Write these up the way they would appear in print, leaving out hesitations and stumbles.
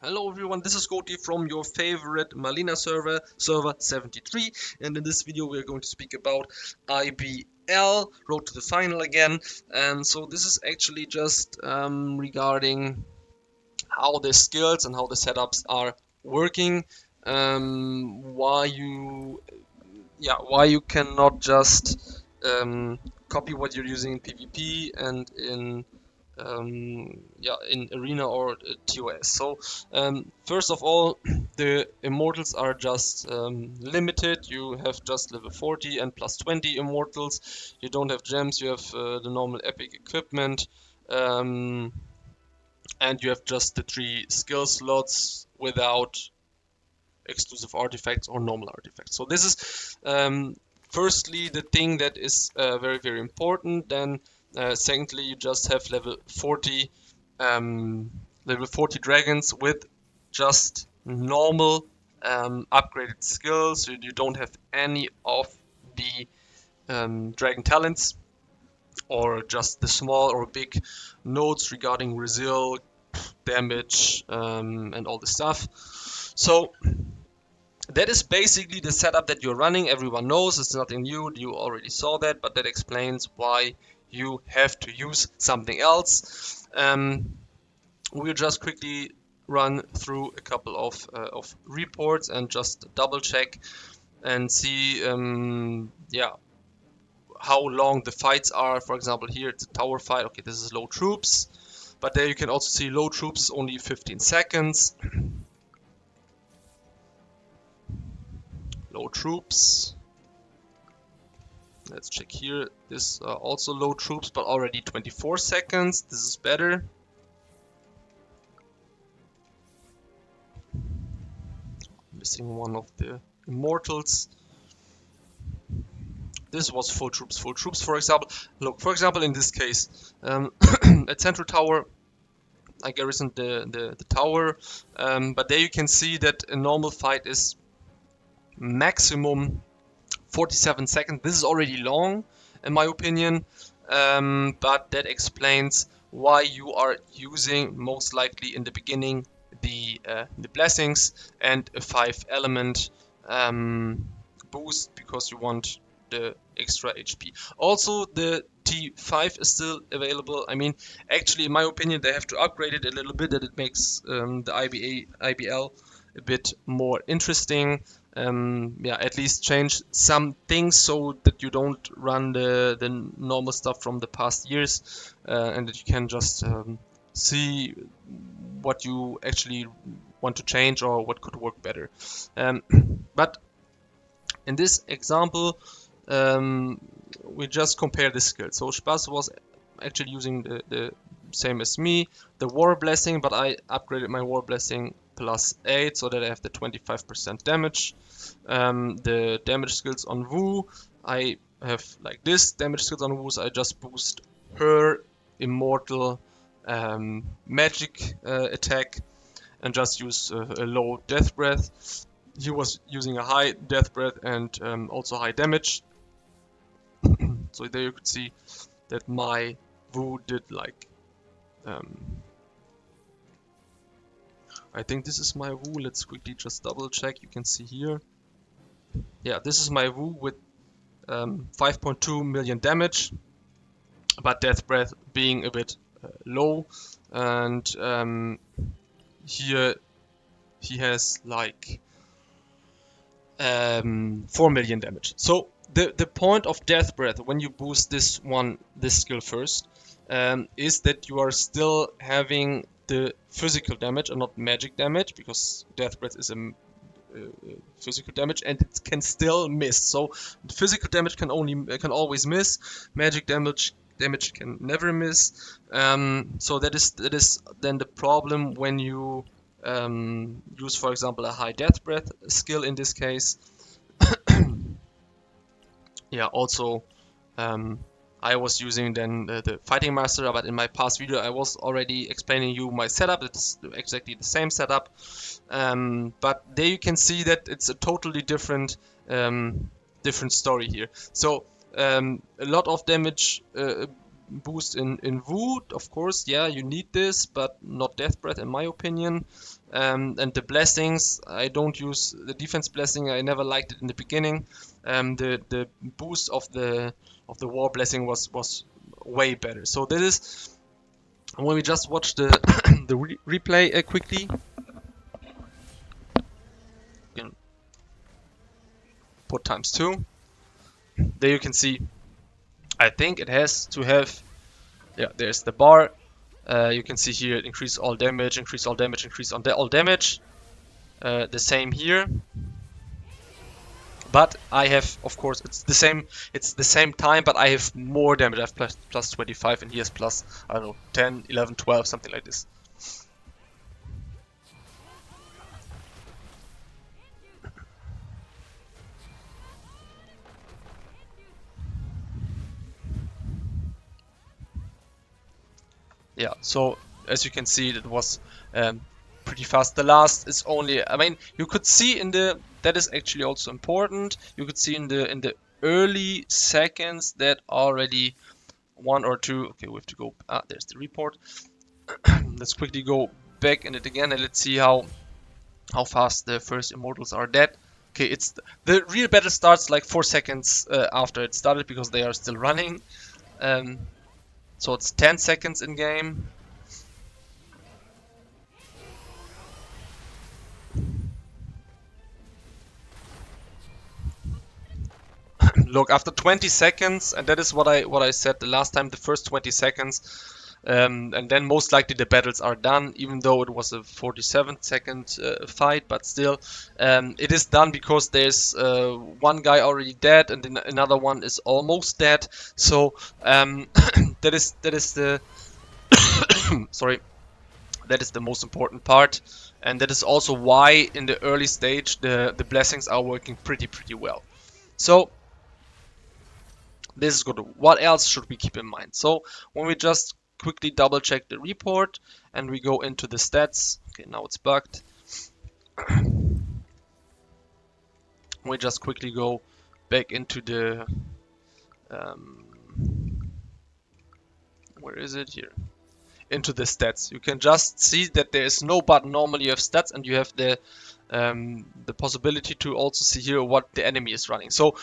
Hello everyone, this is Goti from your favorite Malina server 73, and in this video we are going to speak about IBL, Road to the Final again. And so this is actually just regarding how the skills and how the setups are working, why you cannot just copy what you're using in PvP and in arena or TOS. So first of all, the immortals are just limited. You have just level 40 and plus 20 immortals. You don't have gems. You have the normal epic equipment, and you have just the 3 skill slots without exclusive artifacts or normal artifacts. So this is firstly the thing that is very important. Then secondly, you just have level 40 dragons with just normal upgraded skills. You don't have any of the dragon talents or just the small or big nodes regarding resil, damage, and all this stuff. So that is basically the setup that you're running. Everyone knows it's nothing new. You already saw that, but that explains why you have to use something else. We'll just quickly run through a couple of reports and just double check and see how long the fights are. For example, here it's a tower fight. Okay, this is low troops, but there you can also see low troops is only 15 seconds. Low troops. Let's check here. This also low troops, but already 24 seconds. This is better. Missing one of the immortals. This was full troops. Full troops, for example. Look, for example, in this case, at Central Tower, I garrisoned the tower, but there you can see that a normal fight is maximum 47 seconds. This is already long, in my opinion, but that explains why you are using most likely in the beginning the blessings and a 5-element boost, because you want the extra HP. Also, the T5 is still available. I mean, actually, in my opinion, they have to upgrade it a little bit, that it makes the IBL a bit more interesting. At least change some things so that you don't run the normal stuff from the past years, and that you can just see what you actually want to change or what could work better. But in this example, we just compare the skills. So Spaß was actually using the same as me, the War Blessing, but I upgraded my War Blessing plus 8 so that I have the 25% damage. The damage skills on Wu, I have like this damage skills on Wu, so I just boost her immortal magic attack and just use a low death breath. He was using a high death breath and also high damage. So there you could see that my Wu did like I think this is my Wu. Let's quickly just double check. You can see here. Yeah, this is my Wu with 5.2 million damage, but death breath being a bit low, and here he has like 4 million damage. So the point of death breath when you boost this skill first is that you are still having the physical damage and not magic damage, because death breath is a physical damage and it can still miss. So physical damage can always miss. Magic damage can never miss. So that is then the problem when you use, for example, a high death breath skill in this case. Yeah, also I was using then the Fighting Master, but in my past video I was already explaining you my setup. It's exactly the same setup, but there you can see that it's a totally different story here. So a lot of damage boost in Wood, of course, yeah, you need this, but not Death Breath in my opinion. And the blessings, I don't use the defense blessing. I never liked it in the beginning. The boost of the war blessing was way better. So this is when we just watch the the replay quickly. You can put ×2. There you can see. I think it has to have. Yeah, there's the bar. You can see here increase all damage, increase all damage, increase on all damage. The same here. But I have, of course, it's the same time, but I have more damage. I have plus 25 and he has plus, I don't know, 10, 11, 12, something like this. Yeah, so as you can see, it was pretty fast. The last is only, I mean, you could see in the, that is actually also important. You could see in the early seconds that already one or two. Okay, we have to go. There's the report. Let's quickly go back in it again and let's see how fast the first immortals are dead. Okay, it's the real battle starts like 4 seconds after it started because they are still running. So it's 10 seconds in game. Look, after 20 seconds, and that is what I said the last time, the first 20 seconds, and then most likely the battles are done, even though it was a 47-second fight, but still, it is done because there's one guy already dead and then another one is almost dead. So that is the sorry, that is the most important part, and that is also why in the early stage the blessings are working pretty well. So this is good. What else should we keep in mind? So when we just quickly double check the report and we go into the stats. Okay, now it's bugged. We just quickly go back into the where is it here? Into the stats. You can just see that there is no button. Normally you have stats and you have the possibility to also see here what the enemy is running. So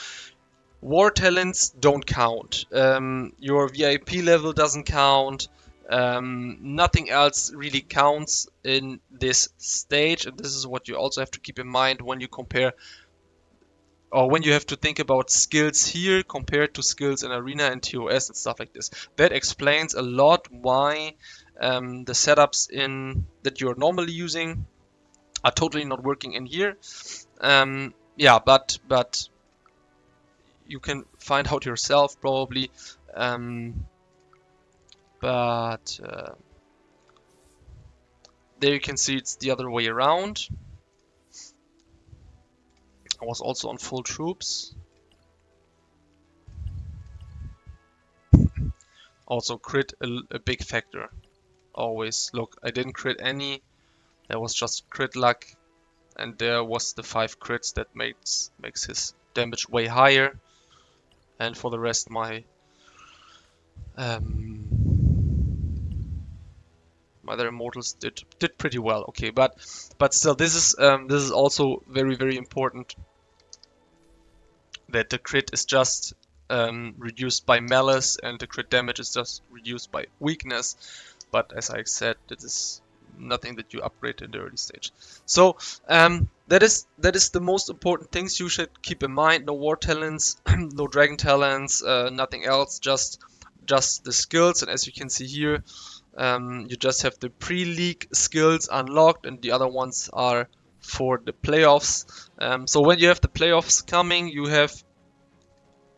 war talents don't count. Your VIP level doesn't count. Nothing else really counts in this stage, and this is what you also have to keep in mind when you compare, or when you have to think about skills here compared to skills in Arena and TOS and stuff like this. That explains a lot why the setups in that you're normally using are totally not working in here. Yeah, but you can find out yourself probably. But there you can see it's the other way around. I was also on full troops. Also crit a big factor. Always. Look, I didn't crit any. There was just crit luck. And there was the 5 crits that makes his damage way higher. And for the rest my other immortals did pretty well. Okay, but still this is also very important, that the crit is just reduced by malice and the crit damage is just reduced by weakness. But as I said, this is nothing that you upgrade in the early stage. So that is the most important things you should keep in mind. No war talents, no dragon talents, nothing else, just the skills. And as you can see here, you just have the pre-league skills unlocked and the other ones are for the playoffs. So when you have the playoffs coming, you have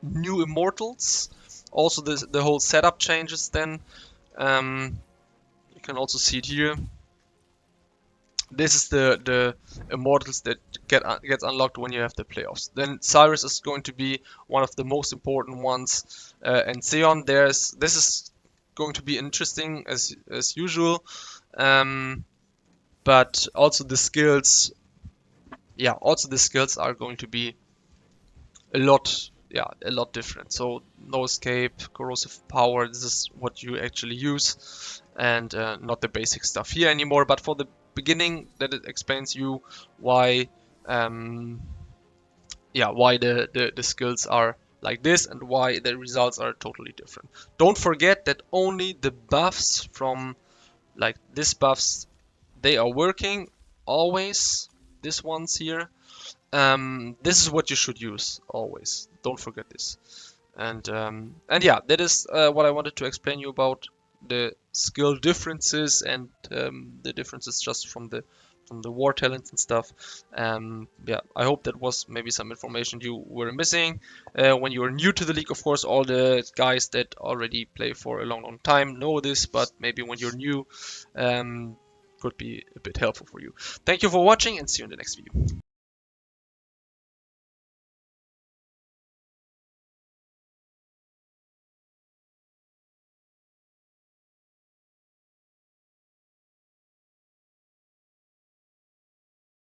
new immortals. Also the whole setup changes then. You can also see it here. This is the immortals that gets unlocked when you have the playoffs. Then Cyrus is going to be one of the most important ones, and Zeon. This is going to be interesting as usual, but also the skills. Yeah, also the skills are going to be a lot yeah, a lot different. So no escape, corrosive power, this is what you actually use, and not the basic stuff here anymore. But for the beginning, that it explains you why, um, yeah, why the skills are like this and why the results are totally different. Don't forget that only the buffs from like this buffs, they are working always. This ones here, this is what you should use always. Don't forget this. And yeah, that is what I wanted to explain you about the skill differences and the differences just from the war talents and stuff. Yeah, I hope that was maybe some information you were missing. When you are new to the league, of course, all the guys that already play for a long, long time know this, but maybe when you're new, um, could be a bit helpful for you. Thank you for watching and see you in the next video.